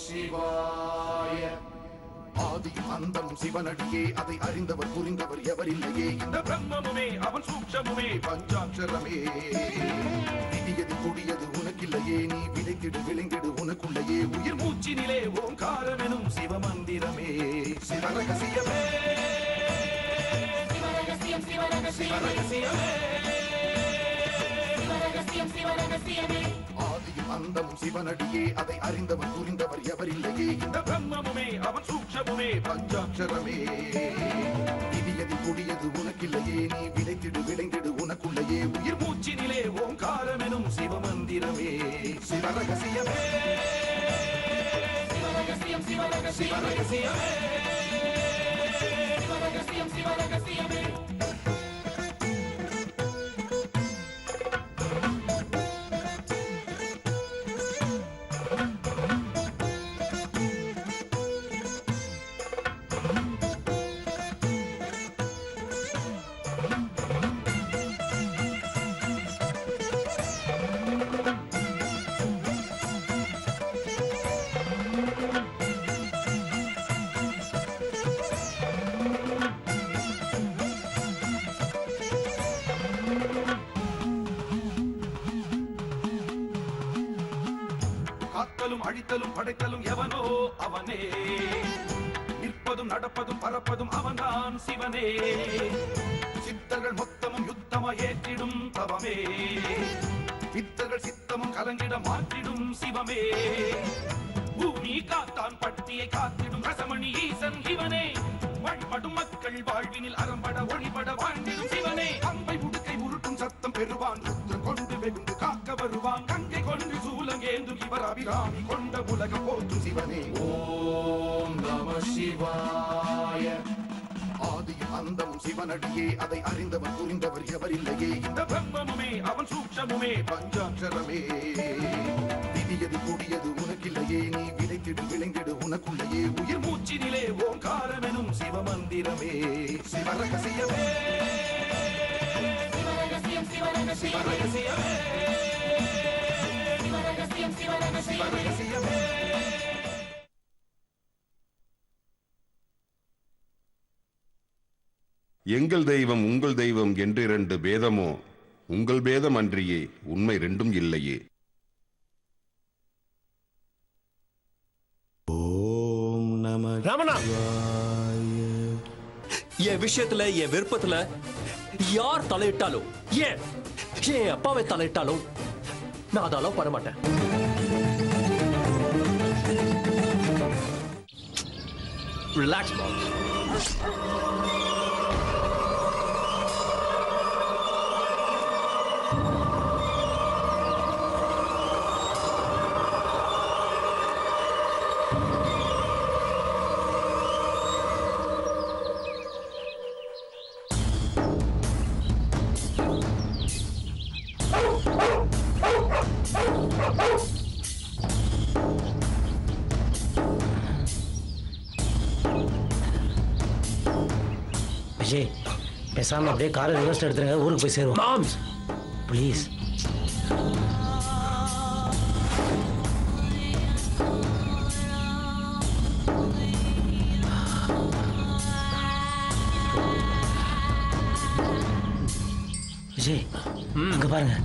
சிவாய. ஆதியும் அந்தம் சிவனடியே, அதை அறிந்தவர் புரிந்தவர் எவரில்லையே. இந்த பிரம்மமுமே அவன் சூக்ஷமுமே பஞ்சாட்சரமே. விதியது கொடியது உனக்கில்லையே, நீ விதைத்திடு விளைந்திடு உனக்குள்ளையே. உயிர் மூச்சினிலே ஓங்காரமெனும் சிவமந்திரமே. சிவரகசியமே சிவரகசியம் சிவரகசியமே சிவரகசியமே. ஆதியும் அந்தம் சிவனடியே, அதை அறிந்தவர் புரிந்தவர் எவரில்லையே. இந்த பிரம்மமுமே அவன் சூக்ஷமுமே பஞ்சாட்சரமே. விதியது கொடியது உனக்கில்லையே, நீ விதைத்திடு விளைந்திடு உனக்குள்ளையே. உயிர் மூச்சினிலே ஓங்காரமெனும் சிவமந்திரமே. சிவரகசியமே சிவரகசியம் சிவரகசியமே சிவரகசியமே. காத்தலும் அழித்தலும் படைத்தலும் எவனோ அவனே. நிற்பதும் நடப்பதும் பறப்பதும் அவன்தான் சிவனே. சித்தர்கள் மொத்தமும் யுத்தமா ஏற்றிடும் தவமே. சித்தர்கள் சித்தமும் கலங்கிட மாற்றிடும் சிவமே. பூமி காத்தான் பட்டியை காத்திடும் ரசமணி ஈசன் இவனே. வழிபடும் மக்கள் வாழ்வினில் அறம்பட ஒளிபட வாழ்ந்திடும் சிவனே. அம்பை முடுக்கை உருட்டும் சத்தம் பெறுவான், ருத்ரம் கொண்டு வெகுண்டு காக்க வருவான். கங்கை கொண்டு சூலம் ஏந்தும் இவர் அபிராமி கொண்ட உலகம் போற்றும் சிவனே. ஓம் நம சிவாய. ஆதியும் அந்தம் சிவனடியே, அதை அறிந்தவர் புரிந்தவர் எவரில்லையே. இந்த பிரம்மமுமே அவன் சூக்ஷமுமே பஞ்சாட்சரமே. விதியது கொடியது உனக்கில்லையே, நீ விதைத்திடு விளைந்திடு உனக்குள்ளையே. உயிர் மூச்சினிலே ஓங்காரமெனும் சிவமந்திரமே. சிவரகசியமே சிவரகசியம் சிவரகசியமே சிவரகசியமே. எங்கள் தெய்வம் உங்கள் தெய்வம் என்று இரண்டு பேதமோ, உங்கள் பேதம் அன்றியே உண்மை ரெண்டும் இல்லையே. ஓம் நம ரமணா, என் விஷயத்துல என் விருப்பத்துல யார் தலையிட்டாலும், ஏன் என் அப்பாவை தலையிட்டாலும் நான் அதெல்லாம் பண்ண மாட்டேன். Relax pass. விஜய், பேசாம அப்படியே காரை ரிவர்ஸ்ல எடுத்துருங்க, ஊருக்கு போய் சேருவோம். Moms please. விஜய், அங்க பாருங்க.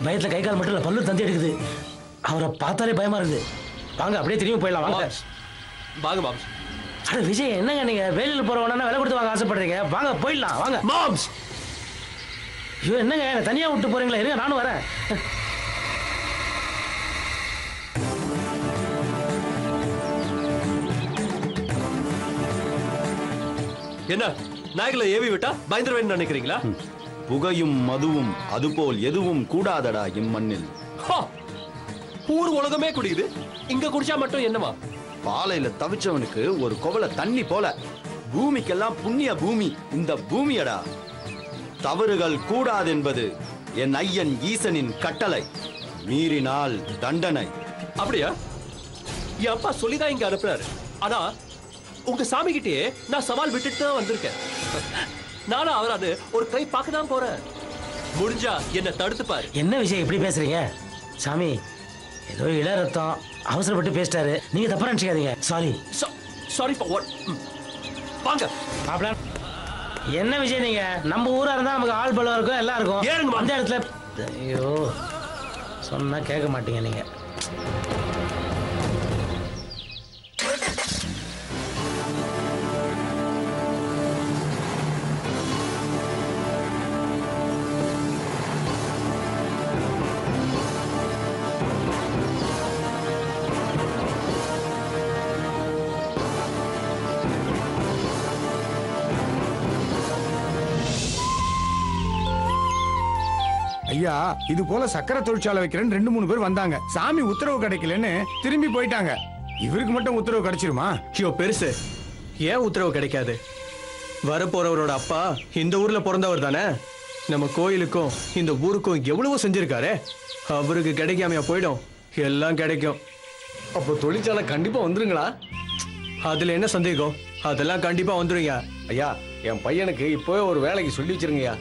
பயத்துல கை கால் மட்டும் இல்ல, பல்லு தந்தி எடுக்குது. அவரை பார்த்தாலே பயமா இருக்குது. வாங்க அப்படியே திரும்பி போயிடலாம். வாங்க வாங்க மாம்ஸ். அட விஜய், என்னங்க நீங்க வேலையில் போறவனா விலை கொடுத்து வாங்க ஆசைப்படுறீங்க? வாங்க போயிடலாம் வாங்க. மாம்ஸ், ஐயோ என்னங்க என்ன தனியா விட்டு போறீங்களா? இருங்க நானும் வரேன். என்ன நாய்களை ஏவி விட்டா பயந்துருவேன்னு நினைக்கிறீங்களா? புகையும் மதுவும் அதுபோல் எதுவும் கூடாதடா இம்மண்ணில். ஊர் உலகமே குடிக்குது, இங்க குடிச்சா மட்டும் என்னவா? பாலையில தவிச்சவனுக்கு ஒரு குவளை தண்ணி போல. பூமிக்கெல்லாம் புண்ணிய பூமி இந்த பூமியடா. தவறுகள் கூடாதென்பது என் ஐயன் ஈசனின் கட்டளை. மீறினால் தண்டனை. அப்படியா? என் அப்பா சொல்லிதான் இங்க அனுப்புறாரு. ஆனா உங்க சாமி கிட்டே நான் சவால் விட்டுட்டு தான் வந்திருக்கேன். நானும் அவராது ஒரு கை பார்க்க தான் போறேன். முடிஞ்சா என்ன தடுத்து பாரு. என்ன விஷயம் இப்படி பேசுறீங்க? சாமி, ஏதோ இள ரத்தம், அவசரப்பட்டு பேசிட்டாரு. நீங்க தப்பா நினைச்சுக்காதீங்க. சாரி. Sorry for what? வாங்க. என்ன விஷயம்? நீங்க நம்ம ஊரா இருந்தா நமக்கு ஆள் பலம் இருக்கும், எல்லாம் இருக்கும். ஏறுங்க அந்த இடத்துல ஐயோ சொன்னா கேட்க மாட்டீங்க நீங்க. ஐயா, இது போல சக்கரை தொழிற்சாலை வைக்கிறேன்னு 2-3 பேர் வந்தாங்க. சாமி உத்தரவு கிடைக்கலன்னு திரும்பி போயிட்டாங்க. இவருக்கு மட்டும் உத்தரவு கிடைச்சிருமா? ஐயோ பெருசு, ஏன் உத்தரவு கிடைக்காது? வரப்போறவரோட அப்பா இந்த ஊர்ல பிறந்தவர் தானே. நம்ம கோயிலுக்கும் இந்த ஊருக்கும் எவ்வளவோ செஞ்சிருக்காரு. அவருக்கு கிடைக்காமையா போயிடும்? எல்லாம் கிடைக்கும். அப்போ தொழிற்சாலை கண்டிப்பா வந்துருங்களா? அதுல என்ன சந்தேகம்? அதெல்லாம் கண்டிப்பா வந்துருங்க. ஐயா, என் பையனுக்கு இப்போவே ஒரு வேலைக்கு சொல்லி வச்சிருங்கய்யா.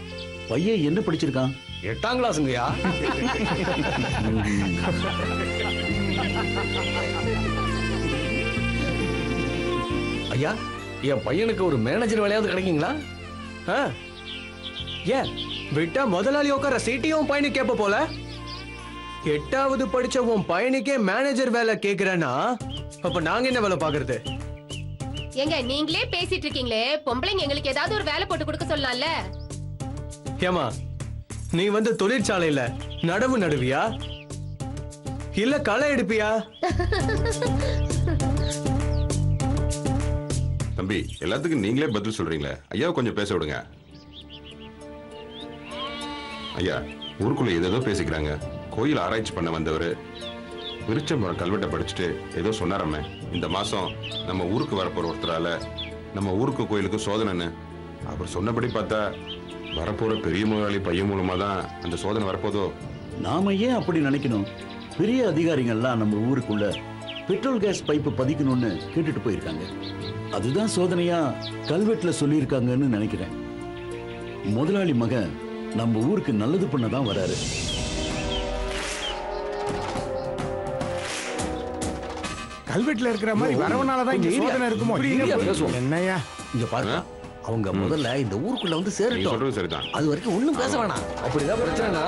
பையன் என்ன படிச்சிருக்கான்? 8ஆம் கிளாஸுங்கய்யா. ஐயா, என் பையனுக்கு ஒரு மேனேஜர் வேலையாவது கிடைக்குங்களா? ஏன் விட்டா முதலாளி உட்கார சீட்டையும் பையனுக்கு கேப்ப போல? 8வது படிச்ச உன் பையனுக்கே மேனேஜர் வேலை கேக்குறேன்னா அப்ப நாங்க என்ன வேலை பாக்குறது? எங்க நீங்களே பேசிட்டு இருக்கீங்களே, பொம்பளைங்க எங்களுக்கு ஏதாவது ஒரு வேலை போட்டு கொடுக்க சொல்லலாம்ல? ஏமா, நீ வந்து தொழிற்சாலையில நடவு நடுவியா இல்ல களை எடுப்பியா? தம்பி, எல்லாத்துக்கும் நீங்களே பதில் சொல்றீங்களே, ஐயாவை கொஞ்சம் பேச விடுங்க. ஐயா, ஊருக்குள்ள ஏதோ பேசிக்கிறாங்க. கோயில் ஆராய்ச்சி பண்ண வந்தவர் விருச்சம்பரம் கல்வெட்டை படிச்சுட்டு ஏதோ சொன்னாரம்மே, இந்த மாசம் நம்ம ஊருக்கு வரப்போற ஒருத்தரால நம்ம ஊருக்கு கோயிலுக்கு சோதனைன்னு. அவர் சொன்னபடி பார்த்தா வரப்போற பெரிய முதலாளி பையன் மூலமா தான் அந்த சோதனை வரப்போதோ. நாம ஏன் அப்படி நினைக்கணும்? பெரிய அதிகாரிகள்லாம் நம்ம ஊருக்குள்ள பெட்ரோல் கேஸ் பைப்பு பதிக்கணும்னு கேட்டுட்டு போயிருக்காங்க. அதுதான் சோதனையா கல்வெட்டுல சொல்லியிருக்காங்கன்னு நினைக்கிறேன். முதலாளி மகன் நம்ம ஊருக்கு நல்லது பண்ணதான் வராரு. கல்வெட்டுல இருக்கிற மாதிரி வரவனாலதான் இங்க சோதனை இருக்குமோ? என்னையா இங்க பாருங்க, அவங்க முதல்ல இந்த ஊருக்குள்ள வந்து நீங்க சேரட்டும். சொல்றது சரிதான். அது வரைக்கும் ஒண்ணும் பேச வேணாம். அப்படிதான் பிரச்சனைனா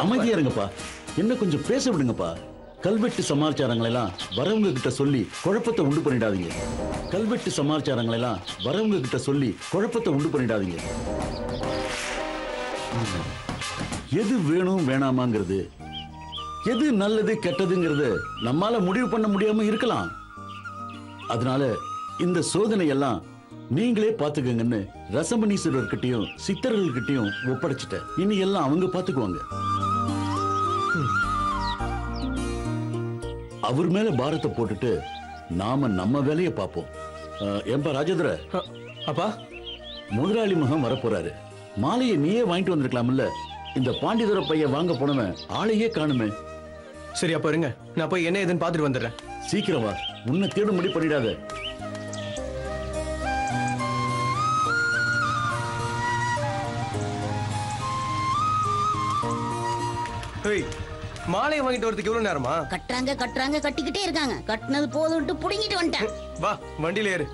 அமைதியா இருங்கப்பா, என்ன கொஞ்சம் பேச விடுங்கப்பா. கல்வெட்டு சமாச்சாரங்களை எல்லாம் வரவங்க கிட்ட சொல்லி குழப்பத்தை உண்டு பண்ணிடாதீங்க. கல்வெட்டு சமாச்சாரங்களை எல்லாம் வரவங்க கிட்ட சொல்லி குழப்பத்தை உண்டு பண்ணிடாதீங்க. எது வேணும் வேணாமாங்கிறது, எது நல்லது கெட்டதுங்கிறது நம்மால முடிவு பண்ண முடியாம இருக்கலாம். அதனால இந்த சோதனை எல்லாம் நீங்களே பாத்துக்கங்கன்னு ரசமணீஸ்வரர்கிட்டயும் சித்தர்கள்கிட்டயும் ஒப்படைச்சிட்டேன். இனி எல்லாம் அவங்க பாத்துக்குவாங்க. அவர் மேல பாரத்தை போட்டுட்டு நாம நம்ம வேலையை பார்ப்போம். ஏன்பா ராஜேந்திர, அப்பா முதலாளி மகன் வரப்போறாரு. மாலையை நீயே வாங்கிட்டு வந்திருக்கலாம்ல. இந்த பாண்டிதுரை பையன் வாங்க போனவன் ஆளையே காணுமே. சரி, அப்ப இருங்க, நான் போய் என்ன ஏதுன்னு பாத்துட்டு வந்துடுறேன். சீக்கிரம் வா, உன்னை தேடும் முடி பண்ணிடாத. மாலையை வாங்கிட்டு வரதுக்கு எவ்வளவு நேரமா? கட்டுறாங்க கட்டிக்கிட்டே இருக்காங்க. கட்டினது போதும்ட்டு புடுங்கிட்டு வந்துட்டேன். வா, வண்டியில ஏறு.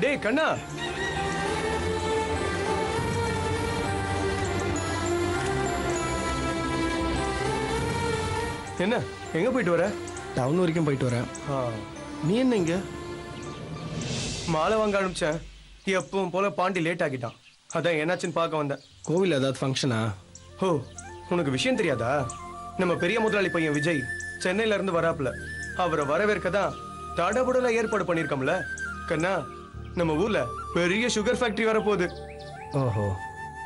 டேய் கண்ணா, என்ன எங்க போயிட்டு வர? டவுன் வரைக்கும் போயிட்டு வரேன். நீ என்ன இங்க? மாலை வாங்க ஆரம்பிச்சேன். எப்பவும் போல பாண்டி லேட் ஆகிட்டான். அதான் என்னாச்சுன்னு பார்க்க வந்தேன். கோவில் ஏதாவது ஃபங்க்ஷனா? ஓ, உனக்கு விஷயம் தெரியாதா? நம்ம பெரிய முதலாளி பையன் விஜய் சென்னையில இருந்து வராப்புல. அவரை வரவேற்க தான் தடபுடலா ஏற்பாடு பண்ணிருக்கோம்ல. கண்ணா, நம்ம ஊர்ல பெரிய சுகர் ஃபேக்டரி வரப்போகுது. ஓஹோ,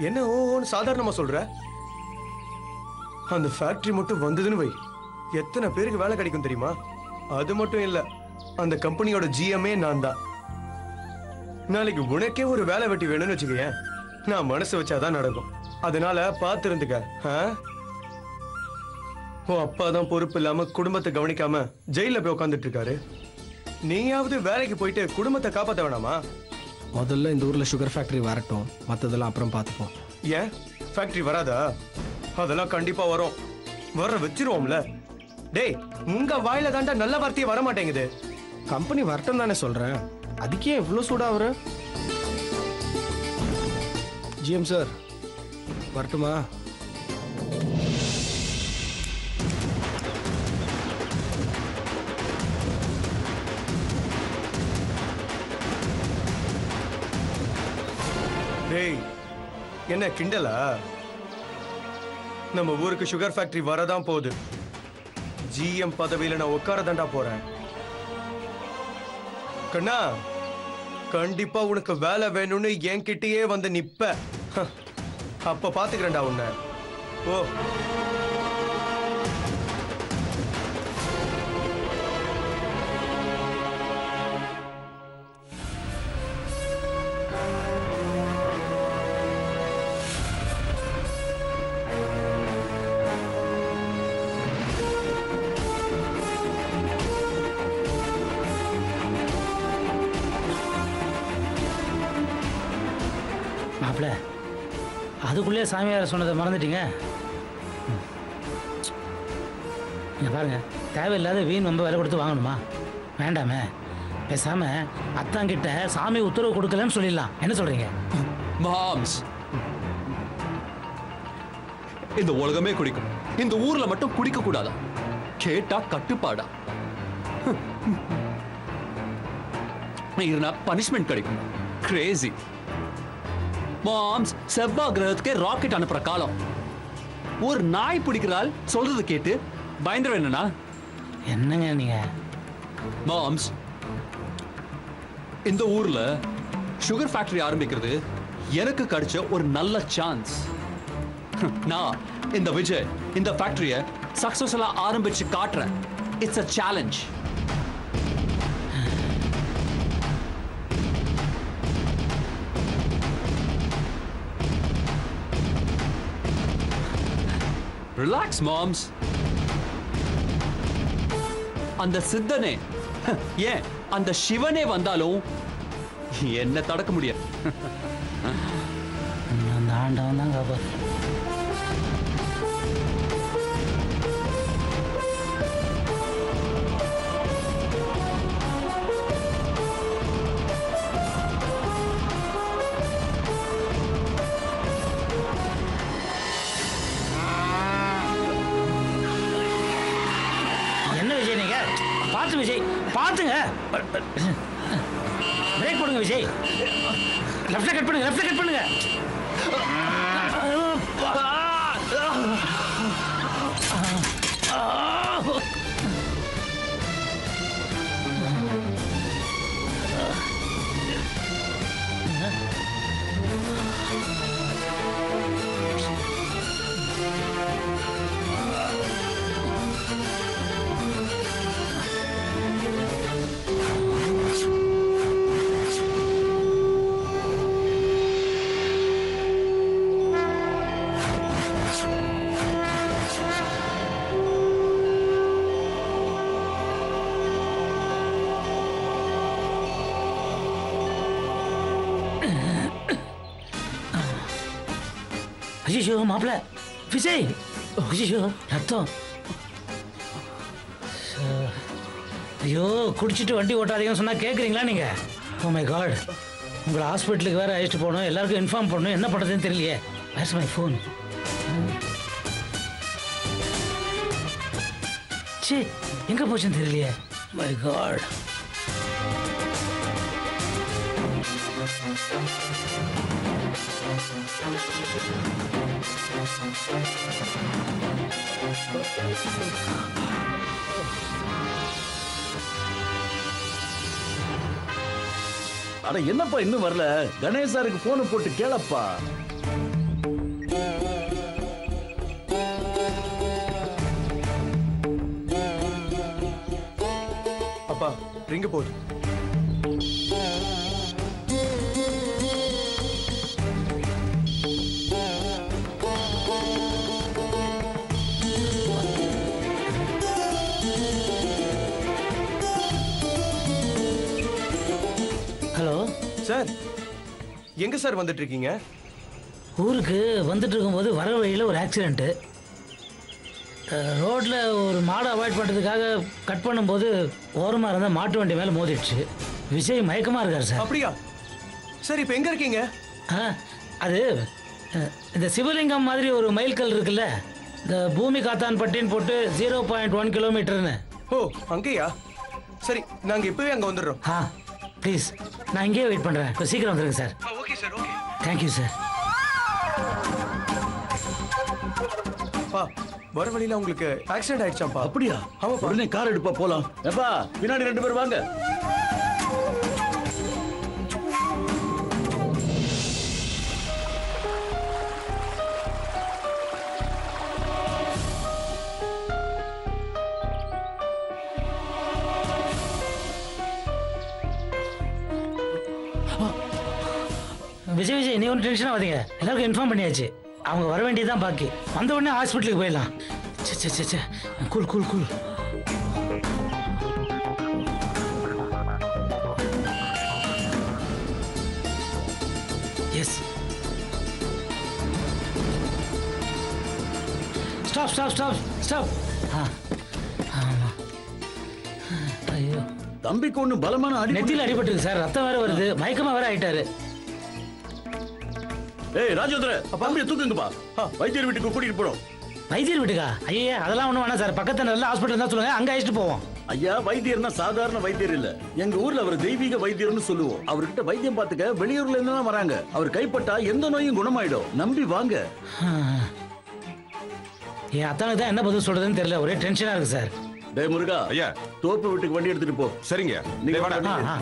என்ன ஓன்னு சாதாரணமா சொல்ற? அந்த ஃபேக்டரி மட்டும் வந்ததுன்னு வை, எத்தனை பேருக்கு வேலை கிடைக்கும் தெரியுமா? அது மட்டும் இல்ல, அந்த கம்பெனியோட ஜிஎம்ஏ நான் தான். நாளைக்கு உனக்கே ஒரு வேலை வெட்டி வேணும்னு வச்சுக்கேன், நான் மனசு வச்சாதான் நடக்கும். அதனால பார்த்து இருந்துக்க. உன் அப்பா தான் பொறுப்பு இல்லாம குடும்பத்தை கவனிக்காம ஜெயில போய் உட்காந்துட்டு இருக்காரு. நீயாவது வேலைக்கு போயிட்டு குடும்பத்தை காப்பாத்த வேணாமா? முதல்ல இந்த ஊர்ல சுகர் ஃபேக்டரி வரட்டும், மற்றதெல்லாம் அப்புறம் பார்த்துப்போம். ஏன் ஃபேக்டரி வராதா? அதெல்லாம் கண்டிப்பா வரும். வர வச்சிருவோம்ல. டேய், உங்க வாயில தாண்டா நல்ல வார்த்தையே வர மாட்டேங்குது. கம்பெனி வரட்டும் தானே சொல்றேன், அதுக்கே இவ்வளோ சூடா அவரு? ஜிஎம் சார் வரட்டுமா? டேய், என்ன கிண்டலா? நம்ம ஊருக்கு சுகர் ஃபேக்டரி வரதான் போகுது. ஜிஎம் பதவியில நான் உட்கார தாண்டா போறேன். கண்ணா, கண்டிப்பா உனக்கு வேலை வேணும்னு என்கிட்டயே வந்து நிப்ப. அப்ப பாத்துக்கிறேன்டா உன்னை. ஓ, மாப்பிள்ள, அதுக்குள்ளே சாமியார் சொன்னதை மறந்துட்டீங்க. இங்க பாருங்க, தேவையில்லாத வீண் ரொம்ப விலை கொடுத்து வாங்கணுமா? வேண்டாமே, பேசாம அத்தாங்கிட்ட சாமி உத்தரவு கொடுக்கலன்னு சொல்லிடலாம். என்ன சொல்றீங்க? மாம்ஸ், இந்த உலகமே குடிக்கும், இந்த ஊர்ல மட்டும் குடிக்க கூடாதா? கேட்டா கட்டுப்பாடா? இருந்தா பனிஷ்மெண்ட் கிடைக்கும். கிரேசி. மாம்ஸ், செவ்வாய் கிரகத்துக்கே ராக்கெட் அனுப்புற காலம். ஒரு நாய் பிடிக்கிறாள் சொல்றது கேட்டு பயந்துரு. என்னன்னா என்னங்க நீங்க? மாம்ஸ், இந்த ஊர்ல சுகர் ஃபேக்டரி ஆரம்பிக்கிறது எனக்கு கிடைச்ச ஒரு நல்ல சான்ஸ். நான் இந்த விஜய் இந்த ஃபேக்டரியை சக்சஸ்ஃபுல்லா ஆரம்பிச்சு காட்டுறேன். It's a challenge. Relax moms. அந்த சித்தனே, ஏன் அந்த சிவனே வந்தாலும் என்ன தடுக்க முடியாது. அந்த ஆண்டவன் தான் காப்பாத்து. பார்த்து விஜய், பார்த்துங்க. பிரேக் போடுங்க விஜய். லெஃப்ட்ல கட் பண்ணுங்க, லெஃப்ட்ல கட் பண்ணுங்க. ஐயோ மாப்பிள்ள, விஜய், ஐயோ ரத்தம். ஐயோ, குடிச்சிட்டு வண்டி ஓட்டாதீங்கன்னு சொன்னா கேட்குறீங்களா நீங்க? ஓ மை காட், உங்களை ஹாஸ்பிட்டலுக்கு வேற அழைச்சிட்டு போகணும், எல்லாருக்கும் இன்ஃபார்ம் பண்ணணும். என்ன பண்ணுறதுன்னு தெரியலையே. Verse my phone? சே, எங்கே போச்சுன்னு தெரியலையே. My god. அட என்னப்பா இன்னும் வரல? கணேஷ் சாருக்கு போனை போட்டு கேளப்பா. அப்பா ரிங்க போடு. ஹலோ சார், எங்க சார் வந்துட்டு இருக்கீங்க? ஊருக்கு வந்துட்டு இருக்கும்போது வர வழியில் ஒரு ஆக்சிடென்ட்டு. ரோட்டில் ஒரு மாடை அவாய்ட் பண்ணுறதுக்காக கட் பண்ணும்போது ஓரமாக இருந்தால் மாட்டு வண்டி மேலே மோதிடுச்சு. விஜய் மயக்கமாக இருக்கார் சார். அப்படியா? சார் இப்போ எங்கே இருக்கீங்க? அது இந்த சிவலிங்கம் மாதிரி ஒரு மைல்கல் இருக்குல்ல, இந்த பூமி காத்தான் பட்டின்னு போட்டு 0.1 கிலோமீட்டர்னு. ஓ அங்கேயா? சரி நாங்கள் இப்போவே அங்கே வந்துடுறோம். ப்ளீஸ், நான் இங்கேயே வெயிட் பண்ணுறேன். இப்போ சீக்கிரம் வந்துடுங்க sir. Okay sir, okay. Thank you sir. பா வர வழியில உங்களுக்கு ஆக்சிடென்ட் ஆயிடுச்சாப்பா? அப்படியா? ஆமாப்பா. உடனே கார் எடுப்பா போலாம். எப்பா பின்னாடி 2 பேர் வாங்க. விஜய் நீ ஒன்றும் டென்ஷன் ஆகாதீங்க. எல்லாருக்கும் இன்ஃபார்ம் பண்ணியாச்சு. அவங்க வர வேண்டியதுதான் பாக்கி. வந்த உடனே ஹாஸ்பிட்டலுக்கு போயிடலாம். சே cool cool cool. Yes, stop stop stop stop. ஆமா. ஐயோ, தம்பிக்கு ஒண்ணு பலமான அடி. நெத்தியில் அடிபட்டுருக்கு சார். ரத்தம் வேற வருது. மயக்கமா வேற ஆயிட்டாரு. ஏய் ராஜேந்திர, தம்பியை தூக்குங்கப்பா. வைத்தியர் வீட்டுக்கு கூட்டிட்டு போறோம். வைத்தியர் வீட்டுக்கா? ஐயா அதெல்லாம் ஒண்ணும் வேணாம் சார். பக்கத்துல நல்ல ஹாஸ்பிட்டல் தான் சொல்லுங்க, அங்க அழைச்சிட்டு போவோம். ஐயா வைத்தியர்னா சாதாரண வைத்தியர் இல்ல. எங்க ஊர்ல அவர் தெய்வீக வைத்தியர்னு சொல்லுவோம். அவர்கிட்ட வைத்தியம் பார்த்துக்க வெளியூர்ல இருந்து வராங்க. அவர் கைப்பட்டா எந்த நோயும் குணமாயிடும். நம்பி வாங்க. என் அத்தானுக்கு தான் என்ன பதில் சொல்றதுன்னு தெரியல. ஒரே டென்ஷனா இருக்கு சார். டேய் முருகா, ஐயா தோப்பு வீட்டுக்கு வண்டி எடுத்துட்டு போ. சரிங்க. நீங்க வாடா.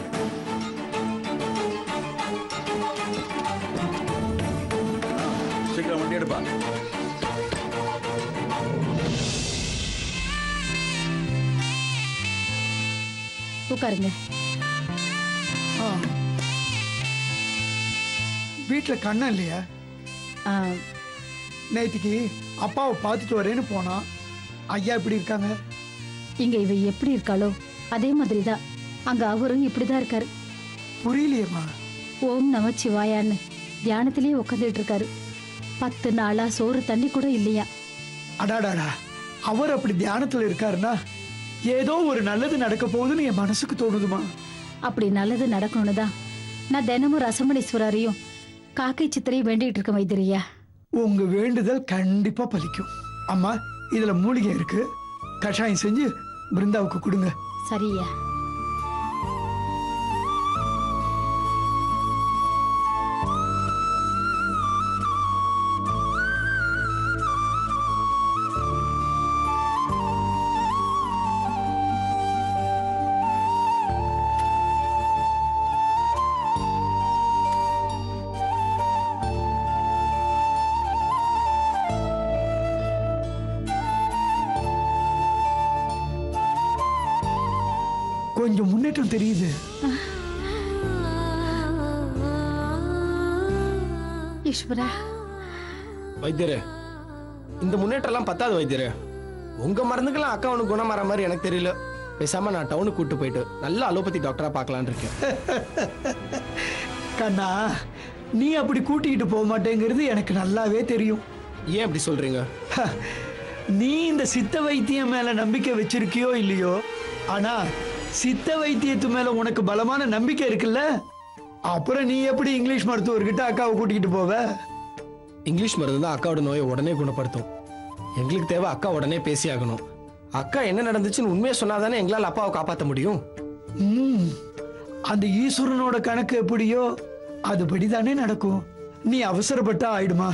சீக்கிரம் வண்டி எடுப்பா. உட்காருங்க. வீட்டில் கண்ணா இல்லையா? நேற்றுக்கு அப்பாவை பார்த்துட்டு வரேன்னு போனா. ஐயா எப்படி இருக்காங்க? இங்க இவ எப்படி இருக்காளோ அதே மாதிரி தான் அங்க அவரும் இப்படிதான் இருக்காரு. புரியலையேம்மா. ஓம் நம சிவாயான்னு தியானத்திலேயே உட்காந்துட்டு இருக்காரு. 10 நாளா சோறு தண்ணி கூட இல்லையா. அடாடாடா, அவர் அப்படி தியானத்துல இருக்காருன்னா ஏதோ ஒரு நல்லது நடக்க போகுதுன்னு என் மனசுக்கு தோணுதுமா. அப்படி நல்லது நடக்கணும்னு தான் நான் தினமும் ரசமணீஸ்வரரையும் காக்கை சித்திரையும் வேண்டிட்டு இருக்கேன் வைத்திரியா. உங்க வேண்டுதல் கண்டிப்பா பலிக்கும். அம்மா, இதுல மூலிகை இருக்கு. கஷாயம் செஞ்சு பிருந்தாவுக்கு கொடுங்க. சரியா? கொஞ்சம் முன்னேற்றம் தெரியுது. ஈஸ்வரா. வைத்தியரே, இந்த முன்னேற்றம்லாம் பத்தாது வைத்தியரே. உங்க மருந்துக்கெல்லாம் அக்கா ஒன்று குணமாற மாதிரி எனக்கு தெரியல. பேசாம நான் டவுனுக்கு கூட்டு போயிட்டு நல்ல அலோபதி டாக்டரா பார்க்கலான்னு இருக்கேன். கண்ணா, நீ அப்படி கூட்டிக்கிட்டு போக மாட்டேங்கிறது எனக்கு நல்லாவே தெரியும். ஏன் அப்படி சொல்றீங்க? நீ இந்த சித்த வைத்தியம் மேல நம்பிக்கை வச்சிருக்கியோ இல்லையோ, ஆனா சித்த வைத்தியத்து மேல உனக்கு பலமான நம்பிக்கை இருக்குல்ல. அப்புறம் நீ எப்படி இங்கிலீஷ் மருத்துவர்கிட்ட அக்காவை கூட்டிக்கிட்டு போவ? இங்கிலீஷ் மருந்து தான் அக்காவோட நோயை உடனே குணப்படுத்தும். எங்களுக்கு தேவை அக்கா உடனே பேசி ஆகணும். அக்கா என்ன நடந்துச்சுன்னு உண்மையை சொன்னாதானே எங்களால் அப்பாவை காப்பாற்ற முடியும். அந்த ஈஸ்வரனோட கணக்கு எப்படியோ அதுபடிதானே நடக்கும். நீ அவசரப்பட்டா ஆயிடுமா?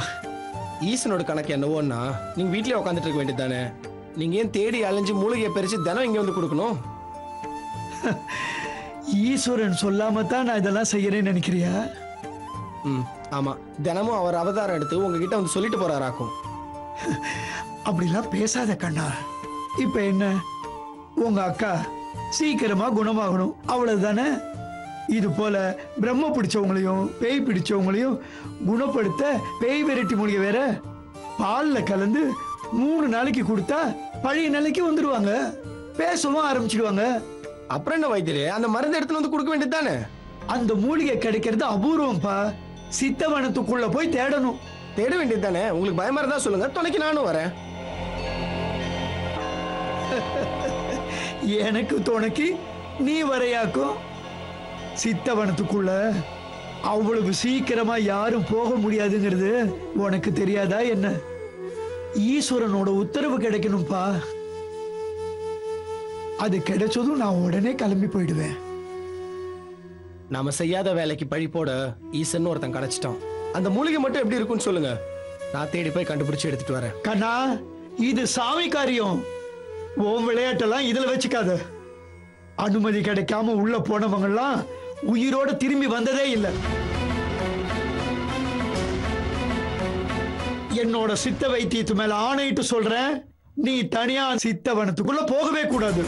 ஈசனோட கணக்கு என்னவோன்னா நீங்க வீட்லயே உட்காந்துட்டு இருக்க வேண்டியது தானே. நீங்க ஏன் தேடி அலைஞ்சு மூலிகையை பறிச்சு தினம் இங்க வந்து கொடுக்கணும்? ஈஸ்வரன் சொல்லாம தான் நான் இதெல்லாம் செய்யறேன்னு நினைக்கிறியா? ஆமா, தினமும் அவர் அவதாரம் எடுத்து உங்ககிட்ட வந்து சொல்லிட்டு போறாராக்கும். அப்படிலாம் பேசாத கண்ணா. இப்ப என்ன, உங்க அக்கா சீக்கிரமா குணமாகணும், அவ்வளவுதானே? இது போல பிரம்ம பிடிச்சவங்களையும் பேய் பிடிச்சவங்களையும் குணப்படுத்த பேய் விரட்டி மூலிகை வேற பால்ல கலந்து 3 நாளைக்கு கொடுத்தா பழைய நிலைக்கு வந்துருவாங்க, பேசவும் ஆரம்பிச்சிடுவாங்க. அப்புறம் என்ன வைத்தியரே, அந்த மருந்து எடுத்துன்னு வந்து கொடுக்க வேண்டியது தானே? அந்த மூலிகை கிடைக்கிறது அபூர்வம்பா. சித்தவனத்துக்குள்ள போய் தேடணும். தேட வேண்டியது தானே? உங்களுக்கு பயமா இருந்தா சொல்லுங்க, துணைக்கு நானும் வரேன். எனக்கு துணைக்கு நீ வரையாக்கும். சித்தவனத்துக்குள்ள அவ்வளவு சீக்கிரமா யாரும் போக முடியாதுங்கிறது உனக்கு தெரியாதா என்ன? ஈஸ்வரனோட உத்தரவு கிடைக்கணும்பா. அது கிடைச்சதும் நான் உடனே கிளம்பி போயிடுவேன். நாம செய்யாத வேலைக்கு பழி போட ஈசன் ஒருத்தன் கிடைச்சிட்டான். அந்த மூலிகை மட்டும் எப்படி இருக்குன்னு சொல்லுங்க, நான் தேடி போய் கண்டுபிடிச்சு எடுத்துட்டு வரேன். கண்ணா, இது சாமி காரியம். உன் விளையாட்டெல்லாம் இதுல வச்சுக்காத. அனுமதி கிடைக்காம உள்ள போனவங்க எல்லாம் உயிரோட திரும்பி வந்ததே இல்லை. என்னோட சித்த வைத்தியத்து மேல ஆணையிட்டு சொல்றேன், நீ தனியா சித்தவனத்துக்குள்ள போகவே கூடாது.